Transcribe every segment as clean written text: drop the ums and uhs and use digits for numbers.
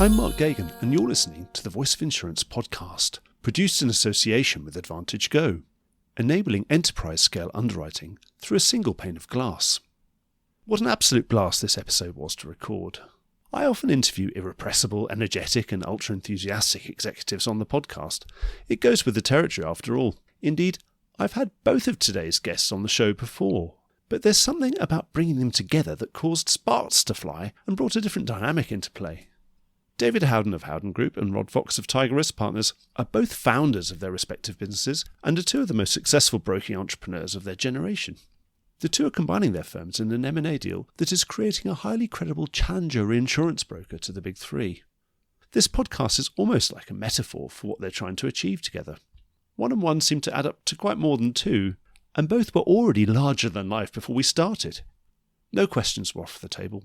I'm Mark Gagan, and you're listening to the Voice of Insurance podcast, produced in association with Advantage Go, enabling enterprise-scale underwriting through a single pane of glass. What an absolute blast this episode was to record. I often interview irrepressible, energetic and ultra-enthusiastic executives on the podcast. It goes with the territory after all. Indeed, I've had both of today's guests on the show before, but there's something about bringing them together that caused sparks to fly and brought a different dynamic into play. David Howden of Howden Group and Rod Fox of TigerRisk Partners are both founders of their respective businesses and are two of the most successful broking entrepreneurs of their generation. The two are combining their firms in an M&A deal that is creating a highly credible challenger reinsurance broker to the big three. This podcast is almost like a metaphor for what they're trying to achieve together. 1 and 1 seem to add up to quite more than 2, and both were already larger than life before we started. No questions were off the table.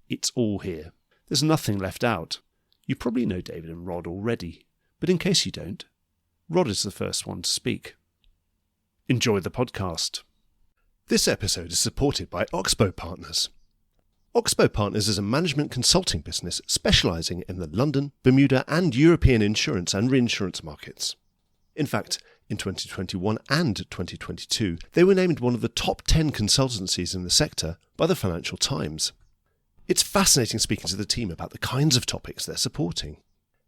It's all here. There's nothing left out. You probably know David and Rod already, but in case you don't, Rod is the first one to speak. Enjoy the podcast. This episode is supported by Oxbow Partners. Oxbow Partners is a management consulting business specialising in the London, Bermuda and European insurance and reinsurance markets. In fact, in 2021 and 2022, they were named one of the top 10 consultancies in the sector by the Financial Times. It's fascinating speaking to the team about the kinds of topics they're supporting.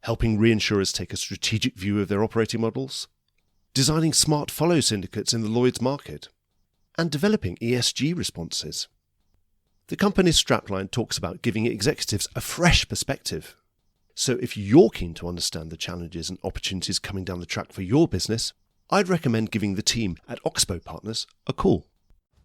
Helping reinsurers take a strategic view of their operating models, designing smart follow syndicates in the Lloyd's market, and developing ESG responses. The company's strapline talks about giving executives a fresh perspective. So if you're keen to understand the challenges and opportunities coming down the track for your business, I'd recommend giving the team at Oxbow Partners a call.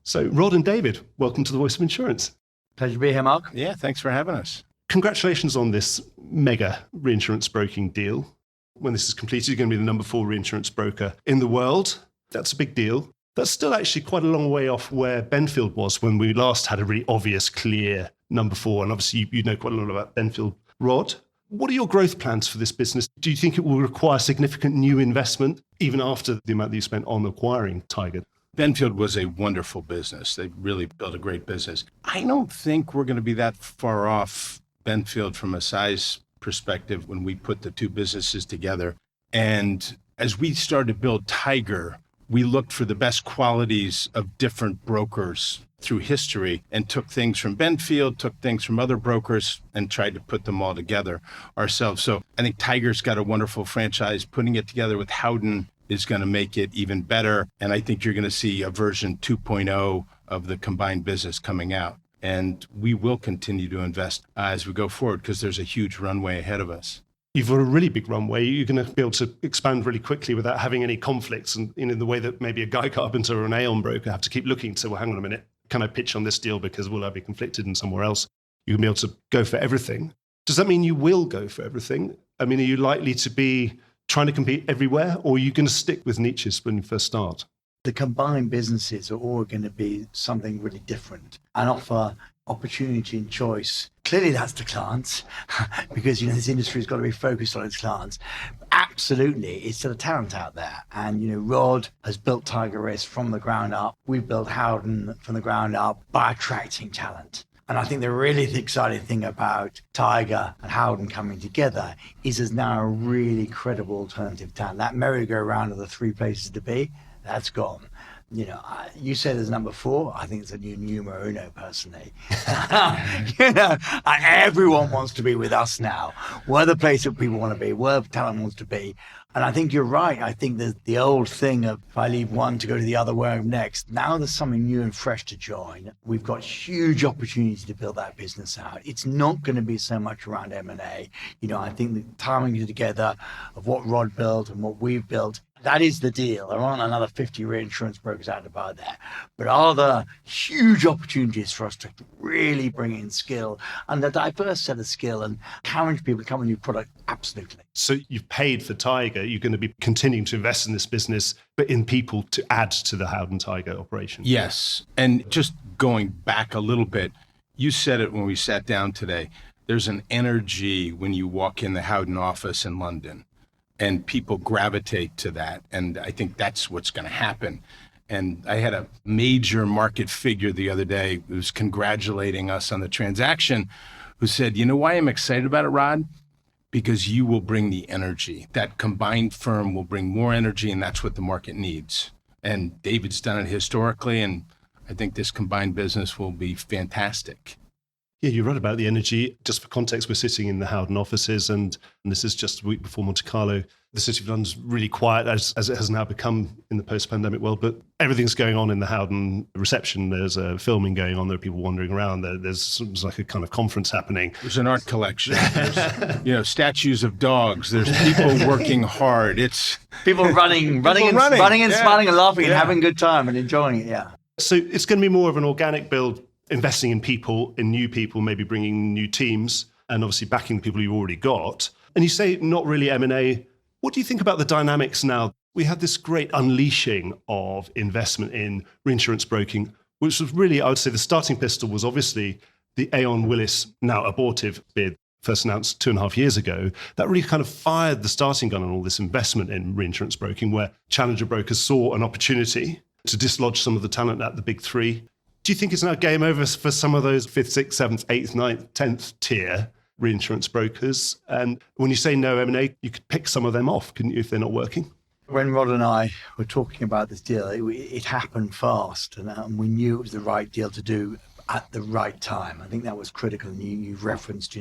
So Rod and David, welcome to the Voice of Insurance. Pleasure to be here, Mark. Yeah, thanks for having us. Congratulations on this mega reinsurance broking deal. When this is completed, you're going to be the number 4 reinsurance broker in the world. That's a big deal. That's still actually quite a long way off where Benfield was when we last had a really obvious, clear number 4. And obviously, you know quite a lot about Benfield. Rod, what are your growth plans for this business? Do you think it will require significant new investment, even after the amount that you spent on acquiring Tiger? Benfield was a wonderful business. They really built a great business. I don't think we're going to be that far off Benfield from a size perspective when we put the two businesses together. And as we started to build Tiger, we looked for the best qualities of different brokers through history and took things from Benfield, took things from other brokers and tried to put them all together ourselves. So I think Tiger's got a wonderful franchise. Putting it together with Howden is going to make it even better. And I think you're going to see a version 2.0 of the combined business coming out. And we will continue to invest as we go forward because there's a huge runway ahead of us. You've got a really big runway. You're going to be able to expand really quickly without having any conflicts. And in the way that maybe a Guy Carpenter or an Aon broker have to keep looking to, well, hang on a minute, can I pitch on this deal because will I be conflicted in somewhere else? You're going to be able to go for everything. Does that mean you will go for everything? I mean, are you likely to be trying to compete everywhere, or are you going to stick with niches when you first start? The combined businesses are all going to be something really different and offer opportunity and choice. Clearly that's the clients because, this industry has got to be focused on its clients. Absolutely, it's still a talent out there. And, Rod has built TigerRisk from the ground up. We built Howden from the ground up by attracting talent. And I think the really exciting thing about Tiger and Howden coming together is there's now a really credible alternative talent. That merry-go-round of the 3 places to be, that's gone. You said there's number 4. I think it's a new numero uno, personally. Everyone wants to be with us now. We're the place that people want to be. We're talent wants to be. And I think you're right. I think there's the old thing of if I leave one to go to the other, where I'm next. Now there's something new and fresh to join. We've got huge opportunity to build that business out. It's not going to be so much around M&A. I think the timing together of what Rod built and what we've built, that is the deal. There aren't another 50 reinsurance brokers out there. But are there huge opportunities for us to really bring in skill and a diverse set of skill and encourage people to come with a new product? Absolutely. So you've paid for Tiger. You're going to be continuing to invest in this business, but in people to add to the Howden Tiger operation. Yes. And just going back a little bit, you said it when we sat down today. There's an energy when you walk in the Howden office in London. And people gravitate to that. And I think that's what's going to happen. And I had a major market figure the other day who was congratulating us on the transaction, who said, you know why I'm excited about it, Rod? because you will bring the energy. That combined firm will bring more energy, and that's what the market needs. And David's done it historically, and I think this combined business will be fantastic. Yeah, you're right about the energy. Just for context, we're sitting in the Howden offices, and this is just a week before Monte Carlo. The City of London's really quiet, as it has now become in the post-pandemic world, but everything's going on in the Howden reception. There's filming going on. There are people wandering around. There's like a kind of conference happening. There's an art collection. There's, statues of dogs. There's people working hard. It's people running and smiling and laughing and having a good time and enjoying it. Yeah. So it's going to be more of an organic build, investing in people, in new people, maybe bringing new teams, and obviously backing the people you've already got. And you say not really M&A. What do you think about the dynamics now? We had this great unleashing of investment in reinsurance broking, which was really, I would say, the starting pistol was obviously the Aon Willis, now abortive bid, first announced 2.5 years ago. That really kind of fired the starting gun on all this investment in reinsurance broking, where challenger brokers saw an opportunity to dislodge some of the talent at the big three. Do you think it's now game over for some of those 5th, 6th, 7th, 8th, 9th, 10th tier reinsurance brokers? And when you say no M&A, you could pick some of them off, couldn't you, if they're not working? When Rod and I were talking about this deal, it happened fast, and we knew it was the right deal to do at the right time. I think that was critical. And you've referenced,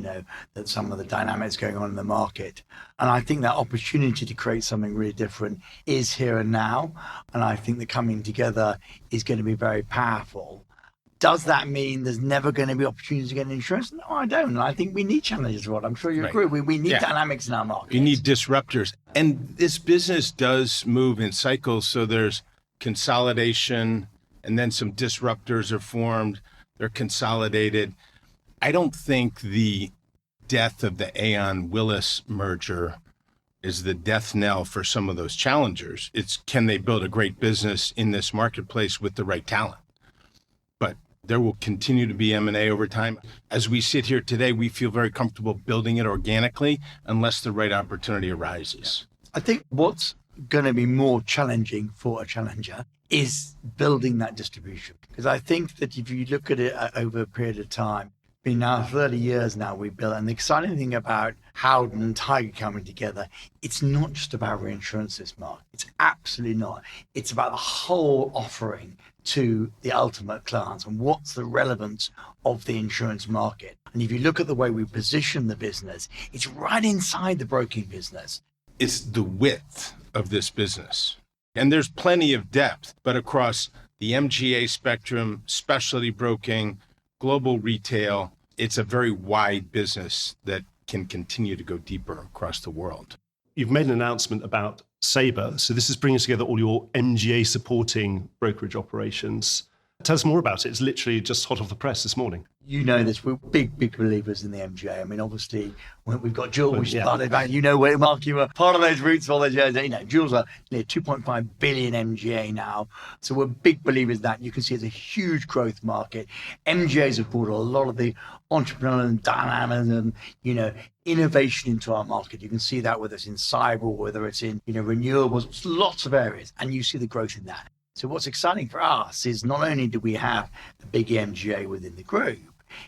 that some of the dynamics going on in the market. And I think that opportunity to create something really different is here and now. And I think the coming together is going to be very powerful. Does that mean there's never going to be opportunities to get insurance? No, I don't. I think we need challenges, Rod. I'm sure you agree. We need dynamics in our market. You need disruptors. And this business does move in cycles. So there's consolidation, and then some disruptors are formed. They're consolidated. I don't think the death of the Aon Willis merger is the death knell for some of those challengers. It's, can they build a great business in this marketplace with the right talent? But there will continue to be M&A over time. As we sit here today, we feel very comfortable building it organically unless the right opportunity arises. I think what's going to be more challenging for a challenger is building that distribution. Because I think that if you look at it over a period of time, been now 30 years now we built, and the exciting thing about Howden and Tiger coming together, it's not just about reinsurance this market. It's absolutely not. It's about the whole offering to the ultimate clients and what's the relevance of the insurance market. And if you look at the way we position the business, it's right inside the broking business. It's the width of this business. And there's plenty of depth, but across the MGA spectrum, specialty broking, global retail, it's a very wide business that can continue to go deeper across the world. You've made an announcement about Sabre. So this is bringing together all your MGA supporting brokerage operations. Tell us more about it. It's literally just hot off the press this morning. You know this, we're big believers in the MGA. I mean, obviously, we've got Jules, which started back, where, Mark, you were part of those roots for all those years. Jules are near 2.5 billion MGA now. So we're big believers in that. You can see it's a huge growth market. MGAs have brought a lot of the entrepreneurial and dynamism and, innovation into our market. You can see that whether it's in cyber, whether it's in, renewables, lots of areas, and you see the growth in that. So what's exciting for us is not only do we have the big MGA within the group,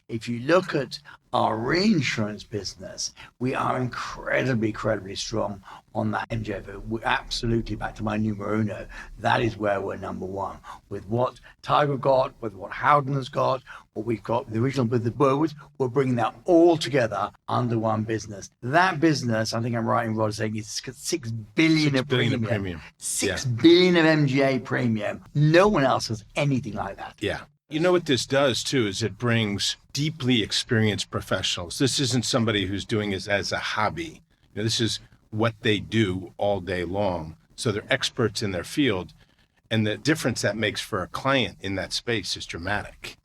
if you look at our reinsurance business, we are incredibly strong on that MGA. But we're absolutely, back to my numero uno, that is where we're number one. With what Tiger got, with what Howden has got, what we've got, the original with the Burwoods, we're bringing that all together under one business. That business, I think I'm right in Rod saying, it's 6 billion of premium. 6 billion of MGA premium. No one else has anything like that. Yeah. You know what this does too, is it brings deeply experienced professionals. This isn't somebody who's doing it as a hobby. This is what they do all day long. So they're experts in their field. And the difference that makes for a client in that space is dramatic.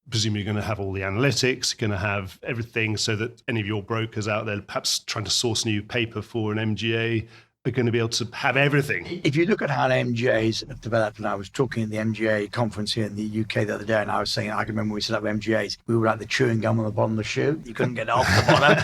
Presumably you're going to have all the analytics, going to have everything so that any of your brokers out there perhaps trying to source new paper for an MGA are going to be able to have everything. If you look at how MGAs have developed, and I was talking at the MGA conference here in the UK the other day, and I was saying, I can remember when we set up MGAs, we were like the chewing gum on the bottom of the shoe. You couldn't get it off the bottom.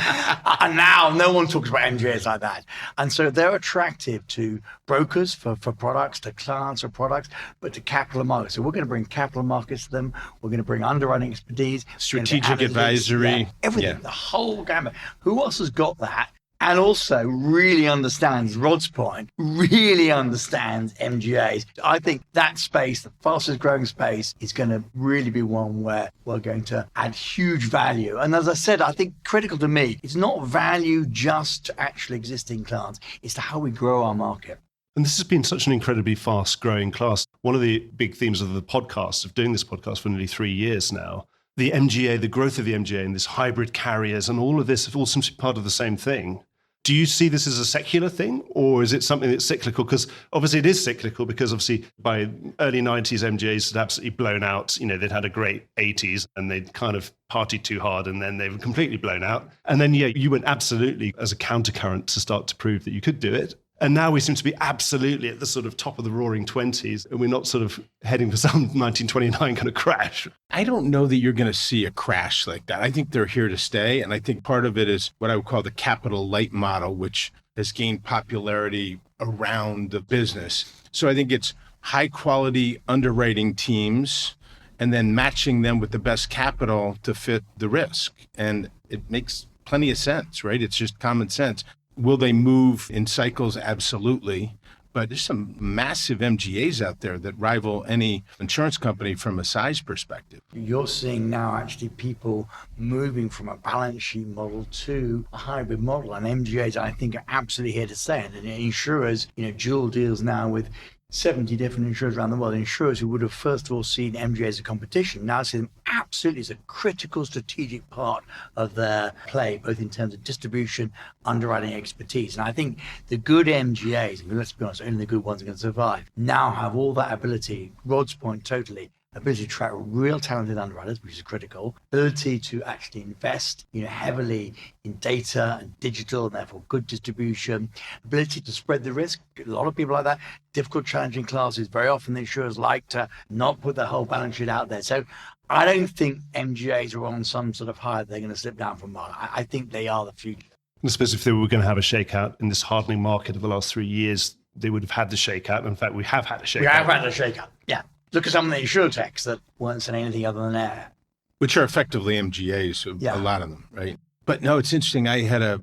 And now no one talks about MGAs like that. And so they're attractive to brokers for products, to clients for products, but to capital markets. So we're going to bring capital markets to them. We're going to bring underwriting expertise, strategic advisory, everything, the whole gamut. Who else has got that? and also really understands, Rod's point, really understands MGAs. I think that space, the fastest growing space, is going to really be one where we're going to add huge value. And as I said, I think critical to me, it's not value just to actually existing clients, it's to how we grow our market. And this has been such an incredibly fast growing class. One of the big themes of the podcast, of doing this podcast for nearly 3 years now, the MGA, the growth of the MGA and this hybrid carriers and all of this all seems to be part of the same thing. Do you see this as a secular thing, or is it something that's cyclical? Because obviously it is cyclical, because obviously by early 90s, MGAs had absolutely blown out. You know, they'd had a great 80s and they'd kind of partied too hard and then they were completely blown out. And then, yeah, you went absolutely as a countercurrent to start to prove that you could do it. And now we seem to be absolutely at the sort of top of the roaring 20s, and we're not sort of heading for some 1929 kind of crash. I don't know that you're going to see a crash like that. I think they're here to stay. And I think part of it is what I would call the capital light model, which has gained popularity around the business. So I think it's high quality underwriting teams and then matching them with the best capital to fit the risk. And it makes plenty of sense, right? It's just common sense. Will they move in cycles? Absolutely. But there's some massive MGAs out there that rival any insurance company from a size perspective. You're seeing now actually people moving from a balance sheet model to a hybrid model. And MGAs, I think, are absolutely here to stay. And insurers, dual deals now with 70 different insurers around the world, insurers who would have first of all seen MGA as a competition, now see them absolutely as a critical strategic part of their play, both in terms of distribution, underwriting expertise. And I think the good MGAs, and let's be honest, only the good ones are going to survive, now have all that ability, Rod's point totally, ability to attract real talented underwriters, which is critical, ability to actually invest heavily in data and digital, and therefore good distribution, ability to spread the risk. A lot of people like that. Difficult, challenging classes. Very often the insurers like to not put their whole balance sheet out there. So I don't think MGAs are on some sort of high that they're going to slip down from. I think they are the future. I suppose if they were going to have a shakeout in this hardening market of the last 3 years, they would have had the shakeout. In fact, we have had a shakeout. We have had a shakeout, yeah. Look at some of the insurtechs that weren't saying anything other than air. Which are effectively MGAs, a lot of them, right? But no, it's interesting. I had a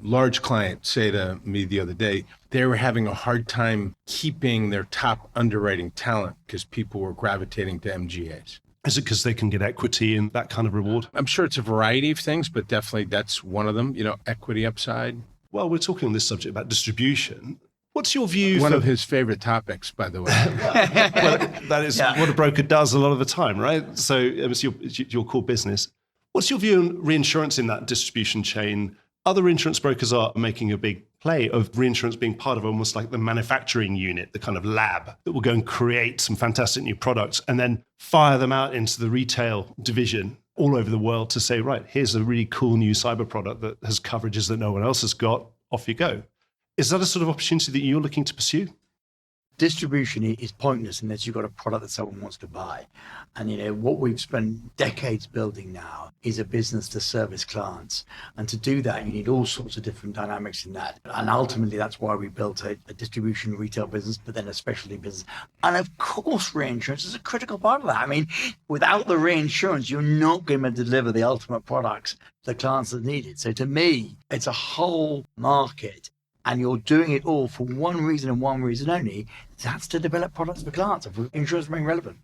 large client, say to me the other day, they were having a hard time keeping their top underwriting talent because people were gravitating to MGAs. Is it because they can get equity and that kind of reward? I'm sure it's a variety of things, but definitely that's one of them, equity upside. Well, we're talking on this subject about distribution. What's your view? One of his favorite topics, by the way. Well, that is what a broker does a lot of the time, right? So it's your core business. What's your view on reinsurance in that distribution chain? Other reinsurance brokers are making a big play of reinsurance being part of almost like the manufacturing unit, the kind of lab that will go and create some fantastic new products and then fire them out into the retail division all over the world to say, right, here's a really cool new cyber product that has coverages that no one else has got. Off you go. Is that a sort of opportunity that you're looking to pursue? Distribution is pointless unless you've got a product that someone wants to buy. And what we've spent decades building now is a business to service clients. And to do that, you need all sorts of different dynamics in that. And ultimately, that's why we built a distribution retail business, but then a specialty business. And of course, reinsurance is a critical part of that. I mean, without the reinsurance, you're not going to deliver the ultimate products to the clients that need it. So to me, it's a whole market. And you're doing it all for one reason and one reason only. That's to develop products for clients and for insurance being relevant.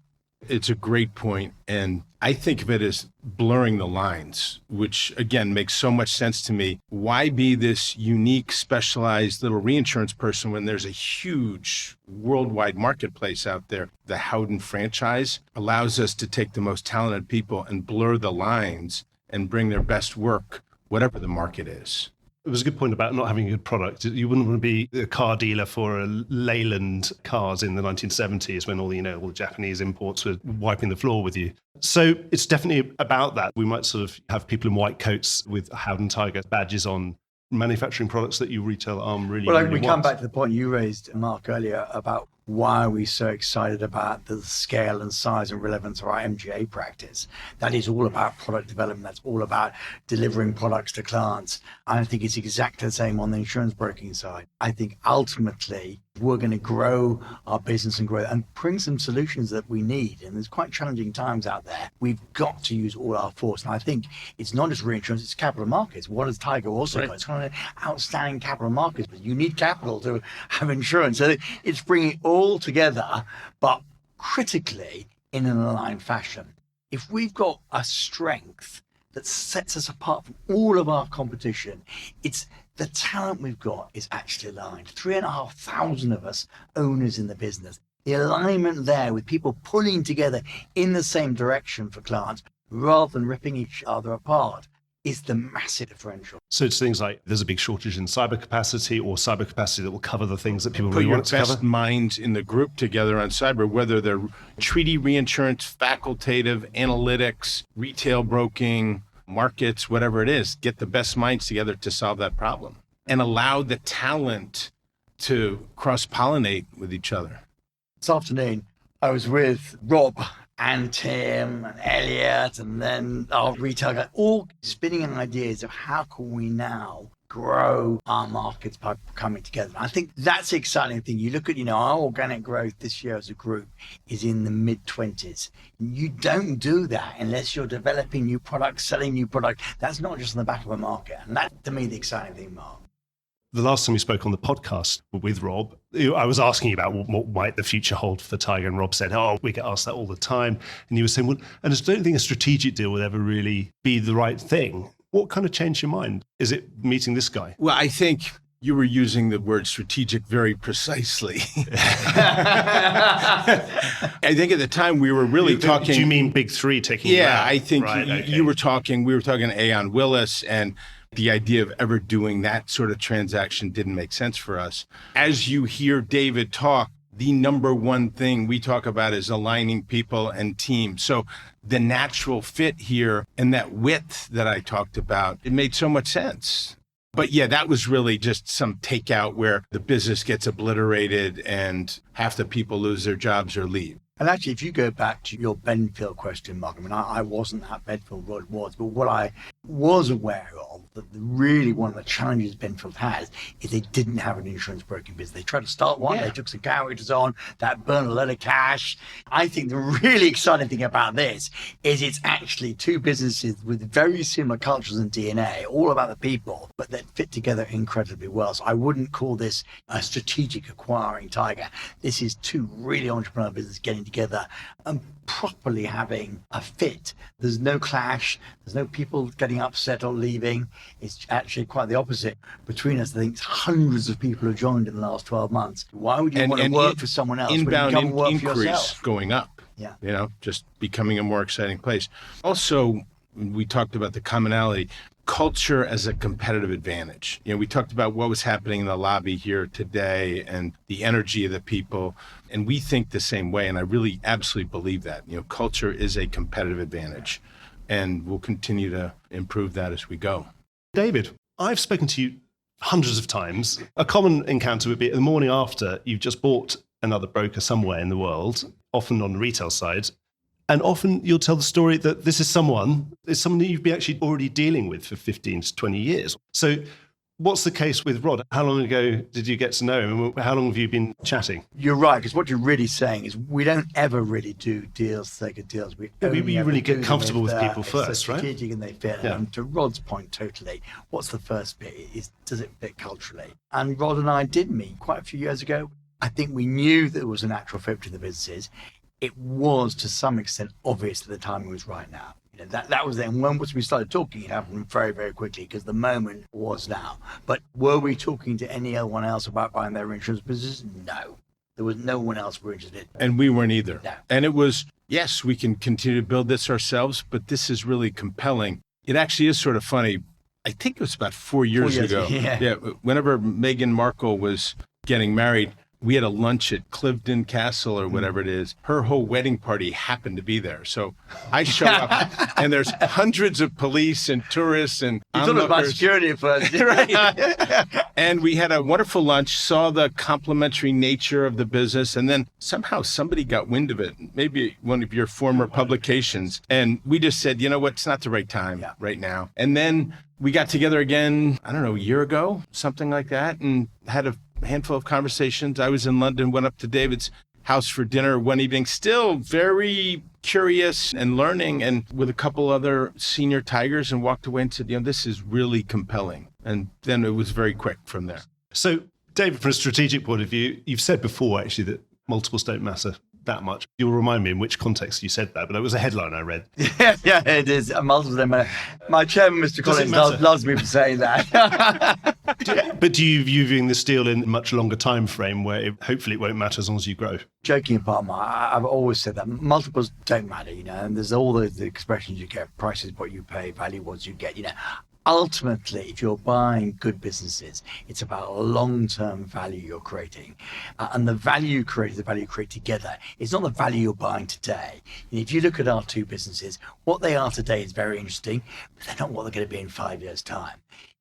It's a great point. And I think of it as blurring the lines, which again makes so much sense to me. Why be this unique, specialized little reinsurance person when there's a huge worldwide marketplace out there? The Howden franchise allows us to take the most talented people and blur the lines and bring their best work, whatever the market is. It was a good point about not having a good product. You wouldn't want to be a car dealer for a Leyland cars in the 1970s when all the Japanese imports were wiping the floor with you. So it's definitely about that. We might sort of have people in white coats with Howden Tiger badges on, manufacturing products that you retail arm really, Well, really we wants. come back to the point you raised, Mark, earlier about why are we so excited about the scale and size and relevance of our MGA practice? That is all about product development. That's all about delivering products to clients. I think it's exactly the same on the insurance broking side. I think ultimately we're going to grow our business and grow and bring some solutions that we need. And there's quite challenging times out there. We've got to use all our force. And I think it's not just reinsurance, it's capital markets. What has Tiger also got? It's kind of outstanding capital markets, but you need capital to have insurance. So it's bringing it all together, but critically in an aligned fashion. If we've got a strength that sets us apart from all of our competition, it's the talent we've got is actually aligned. 3,500 of us owners in the business. The alignment there with people pulling together in the same direction for clients rather than ripping each other apart is the massive differential. So it's things like there's a big shortage in cyber capacity or cyber capacity that will cover the things that people Put really your want to cover. best minds in the group together on cyber, whether they're treaty reinsurance, facultative, analytics, retail broking, markets, whatever it is. Get the best minds together to solve that problem and allow the talent to cross-pollinate with each other. This afternoon, I was with Rob and Tim and Elliot and then our retail guy, all spinning ideas of how can we now grow our markets by coming together. And I think that's the exciting thing. You look at, our organic growth this year as a group is in the mid-20s. You don't do that unless you're developing new products, selling new products. That's not just on the back of a market. And that's, to me, the exciting thing, Mark. The last time we spoke on the podcast with Rob, I was asking you about what might the future hold for Tiger, and Rob said, we get asked that all the time. And you were saying, and I don't think a strategic deal would ever really be the right thing. What kind of changed your mind? Is it meeting this guy? Well, I think you were using the word strategic very precisely. I think at the time we were really talking. Do you mean big three taking? Yeah, I think right, we were talking Aon Willis, and the idea of ever doing that sort of transaction didn't make sense for us. As you hear David talk, the number one thing we talk about is aligning people and teams. So the natural fit here and that width that I talked about, it made so much sense. But yeah, that was really just some takeout where the business gets obliterated and half the people lose their jobs or leave. And actually, if you go back to your Benfield question, Mark, I wasn't at Benfield, Rod was, but what I was aware of, that really one of the challenges Benfield has is they didn't have an insurance broking business. They tried to start one, They took some characters on, that burned a lot of cash. I think the really exciting thing about this is it's actually two businesses with very similar cultures and DNA, all about the people, but that fit together incredibly well. So I wouldn't call this a strategic acquiring Tiger. This is two really entrepreneurial businesses getting together and properly having a fit. There's no clash. There's no people getting upset or leaving. It's actually quite the opposite. Between us, I think hundreds of people have joined in the last 12 months. Why would you want to work for someone else? Inbound when you work inquiries for yourself? Going up. Yeah. Just becoming a more exciting place. Also, we talked about the commonality. Culture as a competitive advantage. We talked about what was happening in the lobby here today and the energy of the people. And we think the same way. And I really absolutely believe that. Culture is a competitive advantage. And we'll continue to improve that as we go. David, I've spoken to you hundreds of times. A common encounter would be the morning after you've just bought another broker somewhere in the world, often on the retail side. And often you'll tell the story that this is someone that you've been actually already dealing with for 15 to 20 years. So what's the case with Rod? How long ago did you get to know him? How long have you been chatting? You're right, because what you're really saying is we don't ever really do deals for the sake of deals. We really get comfortable with people first, right? Strategic and they fit. Yeah. And to Rod's point, totally. What's the first bit is, does it fit culturally? And Rod and I did meet quite a few years ago. I think we knew that there was a natural fit between the businesses. It was to some extent obvious that the timing was right now. That was then. Once we started talking, it happened very, very quickly because the moment was now. But were we talking to anyone else about buying their insurance business? No. There was no one else we were interested in. And we weren't either. No. And it was, yes, we can continue to build this ourselves, but this is really compelling. It actually is sort of funny. I think it was about 4 years ago. Yeah. Whenever Meghan Markle was getting married, We had a lunch at Cliveden Castle or whatever it is. Her whole wedding party happened to be there. So I show up and there's hundreds of police and tourists and You thought about security at first. Right. And we had a wonderful lunch, saw the complementary nature of the business, and then somehow somebody got wind of it, maybe one of your former publications. And we just said, you know what, it's not the right time right now. And then we got together again, I don't know, a year ago, something like that, and had a handful of conversations. I was in London, went up to David's house for dinner one evening, still very curious and learning, and with a couple other senior Tigers, and walked away and said, this is really compelling. And then it was very quick from there. So, David, from a strategic point of view, you've said before, actually, that multiples don't matter that much. You'll remind me in which context you said that, but it was a headline I read. Yeah, it is. Multiples don't matter. My chairman, Mr. Collins, loves me for saying that. But do you viewing this deal in a much longer time frame where hopefully it won't matter as long as you grow? Joking apart, I've always said that multiples don't matter, and there's all the expressions you get, price is what you pay, value what you get, Ultimately, if you're buying good businesses, it's about long-term value you're creating. And the value you create is the value you create together. It's not the value you're buying today. If you look at our two businesses, what they are today is very interesting, but they're not what they're going to be in 5 years' time.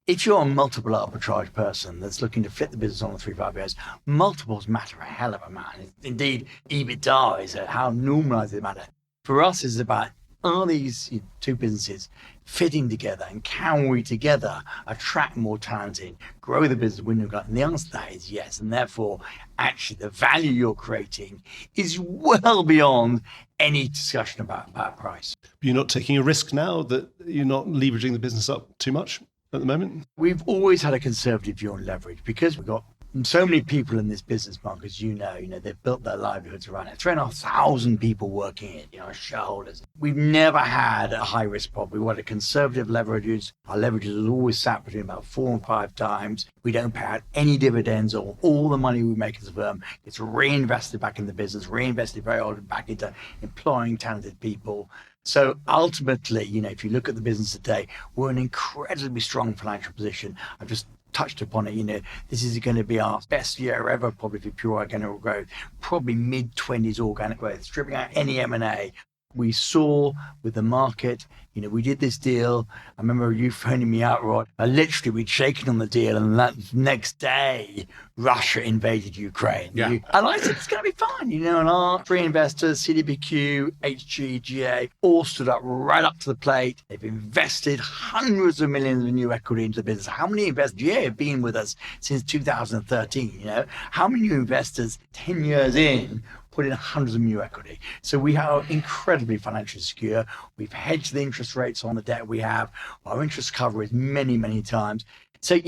If you're a multiple arbitrage person that's looking to flip the business on in 3-5 years, multiples matter a hell of a amount. Indeed, EBITDA is how normalized they matter. For us, it's about, are these two businesses fitting together, and can we together attract more talent in, grow the business, win the gut? And the answer to that is yes. And therefore, actually, the value you're creating is well beyond any discussion about price. You're not taking a risk now that you're not leveraging the business up too much at the moment? We've always had a conservative view on leverage because we've got so many people in this business, Mark, as they've built their livelihoods around it. 3,500 people working in it, shareholders. We've never had a high risk problem. We wanted conservative leverages. Our leverages has always sat between about 4 and 5 times. We don't pay out any dividends, or all the money we make as a firm gets reinvested back in the business, reinvested very often back into employing talented people. So ultimately, if you look at the business today, we're in an incredibly strong financial position. I've just touched upon it. This is going to be our best year ever, probably for pure organic growth, probably mid-20s organic growth, stripping out any M&A. We saw with the market, we did this deal. I remember you phoning me out, Rod. Literally, we'd shaken on the deal, and that next day, Russia invaded Ukraine. Yeah. And I said, it's going to be fine. And our three investors, CDPQ, HG, GA, all stood up right up to the plate. They've invested hundreds of millions of new equity into the business. How many investors? GA have been with us since 2013. How many new investors 10 years in put in hundreds of new equity? So we are incredibly financially secure. We've hedged the interest rates on the debt we have. Our interest cover is many, many times. So,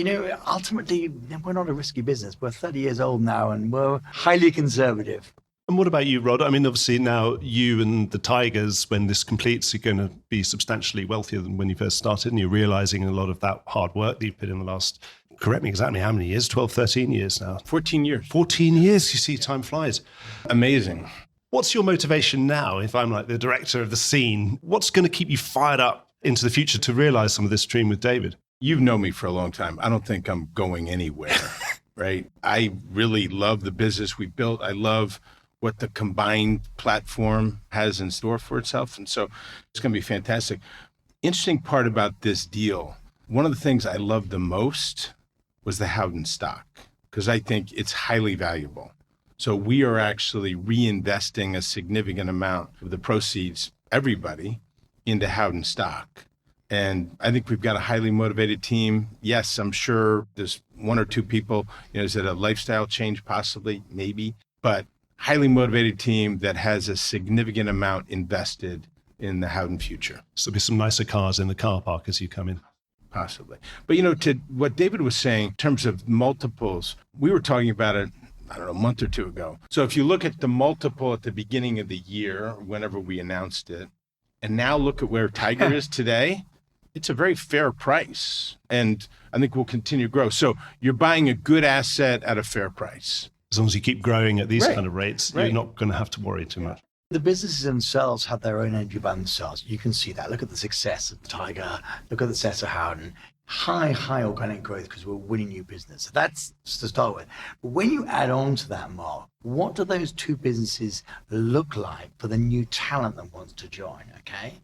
ultimately, we're not a risky business. We're 30 years old now, and we're highly conservative. And what about you, Rod? I mean, obviously now you and the Tigers, when this completes, you're going to be substantially wealthier than when you first started, and you're realizing a lot of that hard work that you've put in the last, correct me exactly how many years, 12, 13 years now? 14 years. 14 years, you see, time flies. Amazing. What's your motivation now, if I'm like the director of the scene? What's going to keep you fired up into the future to realize some of this dream with David? You've known me for a long time. I don't think I'm going anywhere, right? I really love the business we built. I love what the combined platform has in store for itself. And so it's going to be fantastic. Interesting part about this deal, one of the things I loved the most was the Howden stock, because I think it's highly valuable. So we are actually reinvesting a significant amount of the proceeds, everybody, into Howden stock. And I think we've got a highly motivated team. Yes, I'm sure there's 1 or 2 people, is it a lifestyle change possibly, maybe, but highly motivated team that has a significant amount invested in the Howden future. So there'll be some nicer cars in the car park as you come in. Possibly. But, to what David was saying in terms of multiples, we were talking about it, a month or 2 ago. So if you look at the multiple at the beginning of the year, whenever we announced it, and now look at where Tiger is today, it's a very fair price. And I think we'll continue to grow. So you're buying a good asset at a fair price. As long as you keep growing at these kind of rates, Right. you're not going to have to worry too much. The businesses themselves have their own energy by themselves. You can see that. Look at the success of Tiger. Look at the success of Howden. high organic growth because we're winning new business. So that's just to start with. But when you add on to that, Mark, what do those two businesses look like for the new talent that wants to join? Okay.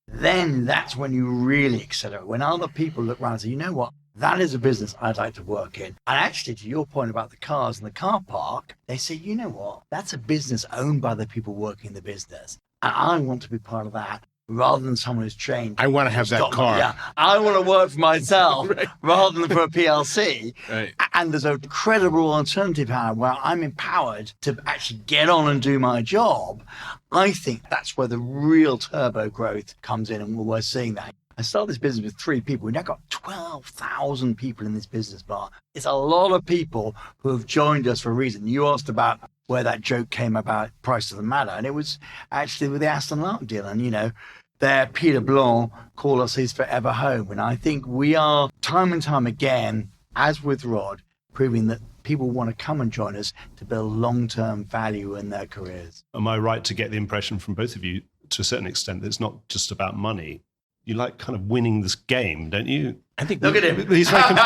Then that's when you really accelerate. When other people look around and say, you know what, that is a business I'd like to work in. And actually, to your point about the cars and the car park, they say, you know what, that's a business owned by the people working in the business. And I want to be part of that rather than someone who's trained. I want to have that car. Yeah, I want to work for myself right. rather than for a PLC. Right. And there's a credible alternative where I'm empowered to actually get on and do my job. I think that's where the real turbo growth comes in, and we're seeing that. I started this business with 3 people. We've now got 12,000 people in this business bar. It's a lot of people who have joined us for a reason. You asked about where that joke came about, price doesn't matter. And it was actually with the Aston Martin deal. And, you know, there, Peter Blanc called us his forever home. And I think we are, time and time again, as with Rod, proving that people want to come and join us to build long-term value in their careers. Am I right to get the impression from both of you, to a certain extent, that it's not just about money? You like kind of winning this game, don't you? I think. Look at him. He's like, you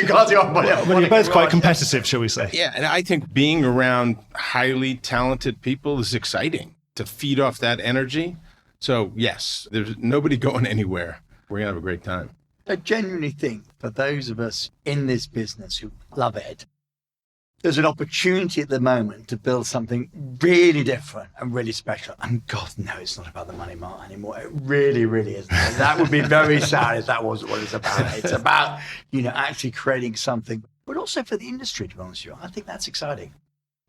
can't do it. well, you're both quite competitive, shall we say? Yeah, and I think being around highly talented people is exciting to feed off that energy. So yes, there's nobody going anywhere. We're gonna have a great time. I genuinely think for those of us in this business who love it, there's an opportunity at the moment to build something really different and really special. And God, no, it's not about the money, Mark, anymore. It really, really isn't. That would be very sad if that wasn't what it's about. It's about, you know, actually creating something, but also for the industry, to be honest with you. I think that's exciting.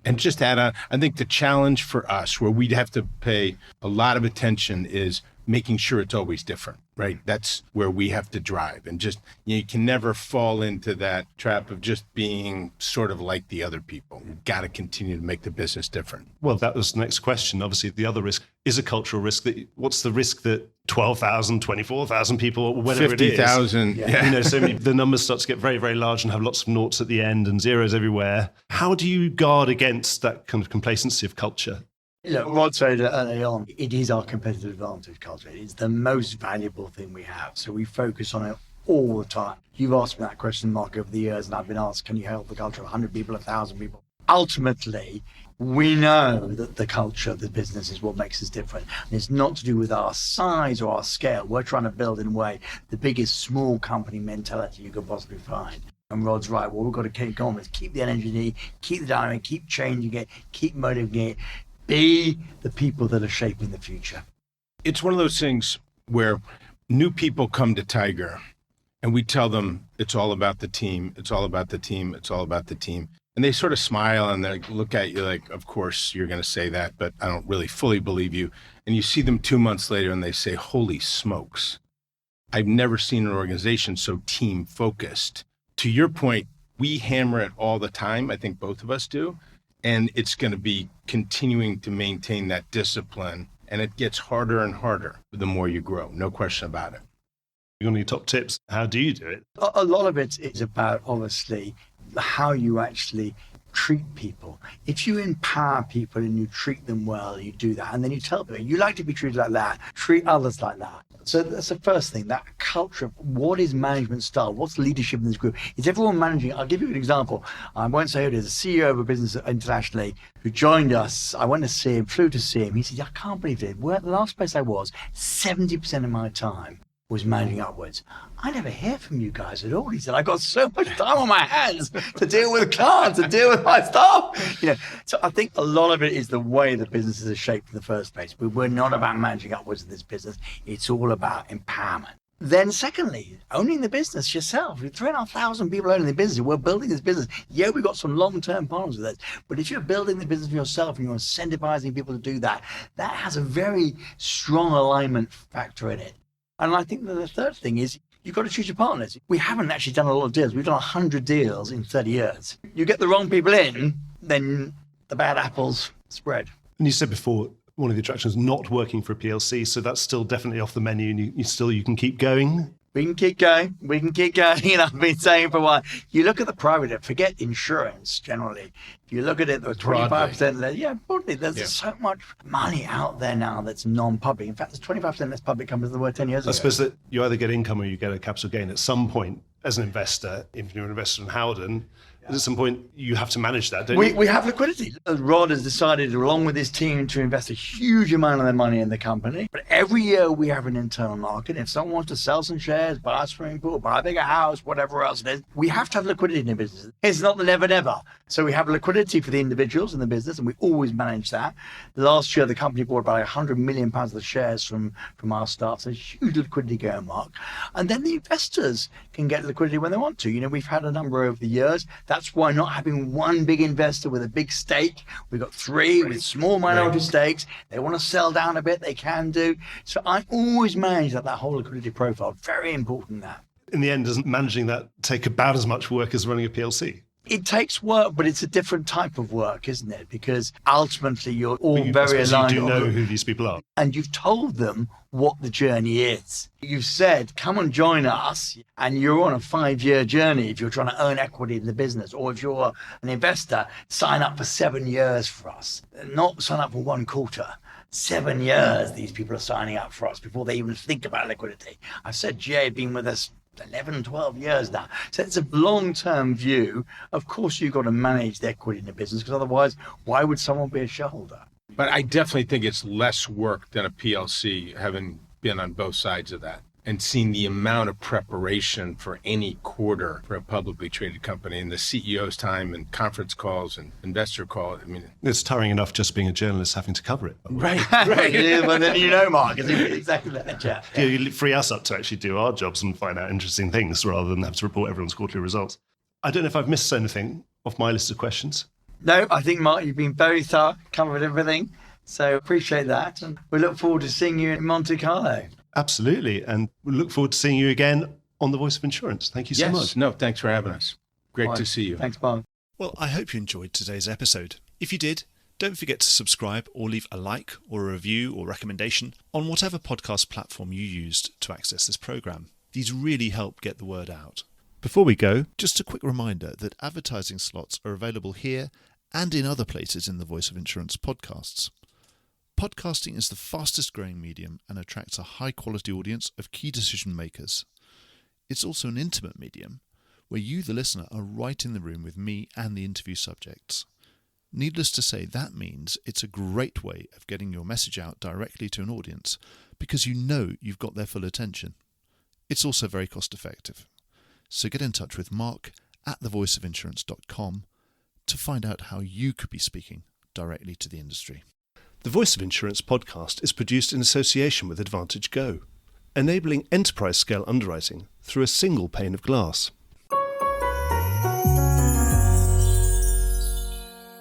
And just to add on, I think the challenge for us, where we'd have to pay a lot of attention, is making sure it's always different, right? That's where we have to drive. And just, you can never fall into that trap of just being sort of like the other people. You've got to continue to make the business different. Well, that was the next question. Obviously, the other risk is a cultural risk. What's the risk that 12,000, 24,000 people, or whatever 50,000. Yeah. You know, so the numbers start to get very, very large and have lots of noughts at the end and zeros everywhere. How do you guard against that kind of complacency of culture? Look, Rod said early on, it is our competitive advantage culture. It's the most valuable thing we have. So we focus on it all the time. You've asked me that question, Mark, over the years, and I've been asked, can you help the culture of 100 people, 1,000 people? Ultimately, we know that the culture of the business is what makes us different. And it's not to do with our size or our scale. We're trying to build, in a way, the biggest small company mentality you could possibly find. And Rod's right. What we've got to keep going is keep the energy, keep the dynamic, keep changing it, keep motivating it. Be the people that are shaping the future. It's one of those things where new people come to Tiger and we tell them it's all about the team. It's all about the team. It's all about the team. And they sort of smile and they look at you like, of course you're going to say that, but I don't really fully believe you. And you see them 2 months later and they say, holy smokes, I've never seen an organization so team focused. To your point, we hammer it all the time. I think both of us do. And it's going to be continuing to maintain that discipline. And it gets harder and harder the more you grow. No question about it. You got any top tips? How do you do it? A lot of it is about, obviously, how you actually treat people. If you empower people and you treat them well, you do that. And then you tell people, you like to be treated like that, treat others like that. So that's the first thing, that culture of what is management style? What's leadership in this group? Is everyone managing? I'll give you an example. I won't say who it is, a CEO of a business internationally who joined us. I went to see him, flew to see him. He said, I can't believe it. The last place I was, 70% of my time was managing upwards. I never hear from you guys at all. He said, I've got so much time on my hands to deal with clients, to deal with my staff. You know, so I think a lot of it is the way the businesses are shaped in the first place. We're not about managing upwards in this business. It's all about empowerment. Then secondly, owning the business yourself. With 3,500 people owning the business, we're building this business. Yeah, we've got some long-term partners with us. But if you're building the business for yourself and you're incentivizing people to do that, that has a very strong alignment factor in it. And I think that the third thing is you've got to choose your partners. We haven't actually done a lot of deals. We've done 100 deals in 30 years. You get the wrong people in, then the bad apples spread. And you said before, one of the attractions not working for a PLC, so that's still definitely off the menu and you can keep going. We can keep going. I've been saying for a while. You look at the private, forget insurance generally. If you look at it, the 25%, broadly, there's so much money out there now that's non-public. In fact, there's 25% less public companies than there were 10 years ago. I suppose that you either get income or you get a capital gain at some point as an investor. If you're an investor in Howden, at some point you have to manage that, don't you? We have liquidity. Rod has decided, along with his team, to invest a huge amount of their money in the company. But every year we have an internal market. If someone wants to sell some shares, buy a swimming pool, buy a bigger house, whatever else it is, we have to have liquidity in the business. It's not the never. So we have liquidity for the individuals in the business, and we always manage that. Last year, the company bought about £100 million of the shares from our staff. So huge liquidity going, Mark. And then the investors can get liquidity when they want to. We've had a number over the years. That's why not having one big investor with a big stake. We've got three with small minority stakes. They want to sell down a bit, they can do. So I always manage that whole liquidity profile. Very important that. In the end, doesn't managing that take about as much work as running a PLC? It takes work, but it's a different type of work, isn't it? Because ultimately you're all very aligned. You do know who these people are. And you've told them what the journey is. You've said, come and join us, and you're on a 5-year journey if you're trying to earn equity in the business. Or if you're an investor, sign up for 7 years for us, not sign up for 1 quarter. 7 years these people are signing up for us before they even think about liquidity. I've said Jay had been with us 11, 12 years now. So it's a long-term view. Of course, you've got to manage the equity in the business, because otherwise, why would someone be a shareholder? But I definitely think it's less work than a PLC, having been on both sides of that and seen the amount of preparation for any quarter for a publicly traded company, and the CEO's time and conference calls and investor calls. I mean, it's tiring enough just being a journalist having to cover it. Right. Yeah, well, then Mark, it's exactly that, Jeff. Yeah, you free us up to actually do our jobs and find out interesting things rather than have to report everyone's quarterly results. I don't know if I've missed anything off my list of questions. No, I think, Mark, you've been very thorough, covered everything. So appreciate that. And we look forward to seeing you in Monte Carlo. Absolutely. And we look forward to seeing you again on The Voice of Insurance. Thank you so much. No, thanks for having us. Great to see you. Thanks, Mark. Well, I hope you enjoyed today's episode. If you did, don't forget to subscribe or leave a like or a review or recommendation on whatever podcast platform you used to access this program. These really help get the word out. Before we go, just a quick reminder that advertising slots are available here and in other places in the Voice of Insurance podcasts. Podcasting is the fastest growing medium and attracts a high quality audience of key decision makers. It's also an intimate medium where you, the listener, are right in the room with me and the interview subjects. Needless to say, that means it's a great way of getting your message out directly to an audience because you know you've got their full attention. It's also very cost effective. So get in touch with Mark at thevoiceofinsurance.com to find out how you could be speaking directly to the industry. The Voice of Insurance podcast is produced in association with Advantage Go, enabling enterprise-scale underwriting through a single pane of glass.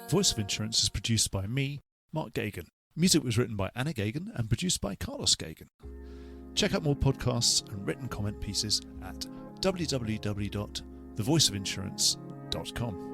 Voice of Insurance is produced by me, Mark Gagan. Music was written by Anna Gagan and produced by Carlos Gagan. Check out more podcasts and written comment pieces at www.thevoiceofinsurance.com.